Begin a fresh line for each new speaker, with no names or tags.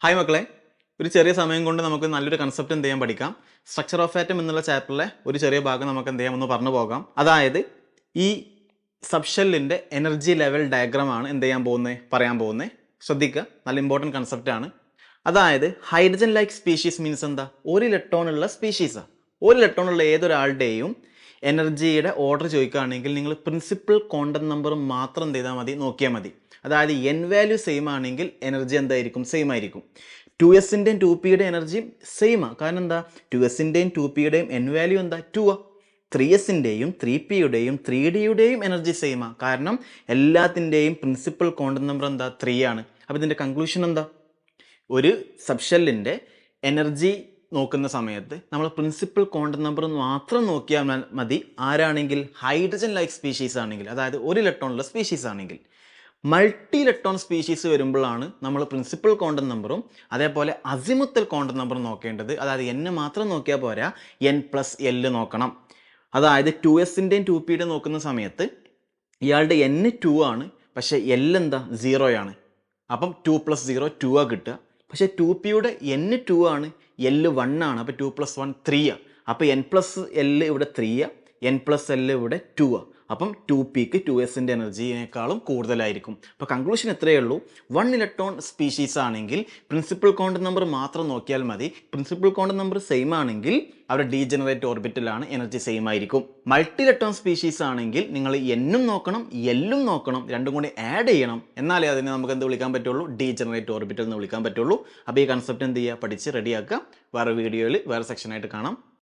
Hi മക്കളെ, ഒരു ചെറിയ സമയം കൊണ്ട് നമുക്ക് നല്ലൊരു കൺസെപ്റ്റ് എന്ത് ചെയ്യാൻ പഠിക്കാം. സ്ട്രക്ചർ ഓഫ് ആറ്റം എന്നുള്ള ചാപ്റ്ററിലെ ഒരു ചെറിയ ഭാഗം നമുക്ക് എന്ത് ചെയ്യാം ഒന്ന് പറഞ്ഞു പോകാം. അതായത് ഈ സബ്ഷെല്ലിൻ്റെ എനർജി ലെവൽ ഡയഗ്രാമാണ് എന്ത് ചെയ്യാൻ പോകുന്നത്, പറയാൻ പോകുന്നത്. ശ്രദ്ധിക്കുക, നല്ല ഇമ്പോർട്ടൻറ്റ് കൺസെപ്റ്റാണ്. അതായത് ഹൈഡ്രജൻ ലൈക്ക് സ്പീഷീസ് മീൻസ് എന്താ, ഒരു ഇലക്ട്രോൺ ഉള്ള സ്പീഷീസാണ്. ഒരു ഇലക്ട്രോൺ ഉള്ള ഏതൊരാളുടെയും എനർജിയുടെ ഓർഡർ ചോദിക്കുകയാണെങ്കിൽ നിങ്ങൾ പ്രിൻസിപ്പൽ ക്വാണ്ടം നമ്പർ മാത്രം എന്ത് ചെയ്താൽ മതി, നോക്കിയാൽ മതി. അതായത് എൻ വാല്യൂ സെയിം ആണെങ്കിൽ എനർജി എന്തായിരിക്കും, സെയിം ആയിരിക്കും. 2s-ൻ്റെയും 2p-യുടെ എനർജിയും സെയിമാണ്. കാരണം എന്താ, 2s-ൻ്റെയും 2p-യുടെയും എൻ വാല്യൂ എന്താ, 2 ആ. 3s-ൻ്റെയും 3p-യുടെയും 3d-യുടെയും എനർജി സെയിമാണ്. കാരണം എല്ലാത്തിൻ്റെയും പ്രിൻസിപ്പൽ ക്വാണ്ടം നമ്പർ എന്താ, 3 ആണ്. അപ്പോൾ ഇതിൻ്റെ കൺക്ലൂഷൻ എന്താ, ഒരു സബ്ഷെല്ലിൻ്റെ എനർജി നോക്കുന്ന സമയത്ത് നമ്മൾ പ്രിൻസിപ്പൽ ക്വാണ്ടം നമ്പർ മാത്രം നോക്കിയാൽ മതി. ആരാണെങ്കിൽ ഹൈഡ്രജൻ ലൈക്ക് സ്പീഷീസ് ആണെങ്കിൽ, അതായത് ഒരു ഇലക്ട്രോണുള്ള സ്പീഷീസ് ആണെങ്കിൽ. മൾട്ടി ഇലക്ട്രോൺ സ്പീഷീസ് വരുമ്പോഴാണ് നമ്മൾ പ്രിൻസിപ്പൽ ക്വാണ്ടം നമ്പറും അതേപോലെ അസിമുത്തൽ ക്വാണ്ടം നമ്പറും നോക്കേണ്ടത്. അതായത് എൻ മാത്രം നോക്കിയാൽ പോരാ, n+l നോക്കണം. അതായത് 2s-ൻ്റെയും 2p-യുടെയും നോക്കുന്ന സമയത്ത് ഇയാളുടെ n 2 ആണ്, പക്ഷേ l എന്താ, 0 ആണ്. അപ്പം 2 + 0 2 ആ കിട്ടുക. പക്ഷേ 2p-യുടെ n 2 ആണ്, l 1 ആണ്. അപ്പോൾ 2 + 1 3 ആ. അപ്പോൾ n+l ഇവിടെ 3 ആ, n+l ഇവിടെ 2 ആ. അപ്പം 2pക്ക് 2s-ൻ്റെ എനർജിയേക്കാളും കൂടുതലായിരിക്കും. അപ്പോൾ കൺക്ലൂഷൻ എത്രയേ ഉള്ളൂ, 1 ഇലക്ട്രോൺ സ്പീഷീസ് ആണെങ്കിൽ പ്രിൻസിപ്പൽ ക്വാണ്ടം നമ്പർ മാത്രം നോക്കിയാൽ മതി. പ്രിൻസിപ്പൽ ക്വാണ്ടം നമ്പർ സെയിം ആണെങ്കിൽ അവിടെ ഡീജനറേറ്റ് ഓർബിറ്റലാണ്, എനർജി സെയിം ആയിരിക്കും. മൾട്ടി ഇലക്ട്രോൺ സ്പീഷീസ് ആണെങ്കിൽ നിങ്ങൾ എന്നും നോക്കണം, എല്ലും നോക്കണം, രണ്ടും കൂടി ആഡ് ചെയ്യണം. എന്നാലേ അതിനെ നമുക്ക് എന്ത് വിളിക്കാൻ പറ്റുള്ളൂ, ഡീജനറേറ്റ് ഓർബിറ്റൽ എന്ന് വിളിക്കാൻ പറ്റുള്ളൂ. അപ്പോൾ ഈ കൺസെപ്റ്റ് എന്ത് ചെയ്യുക, പഠിച്ച് റെഡിയാക്കുക. വേറെ വീഡിയോയിൽ വേറെ സെക്ഷനായിട്ട് കാണാം.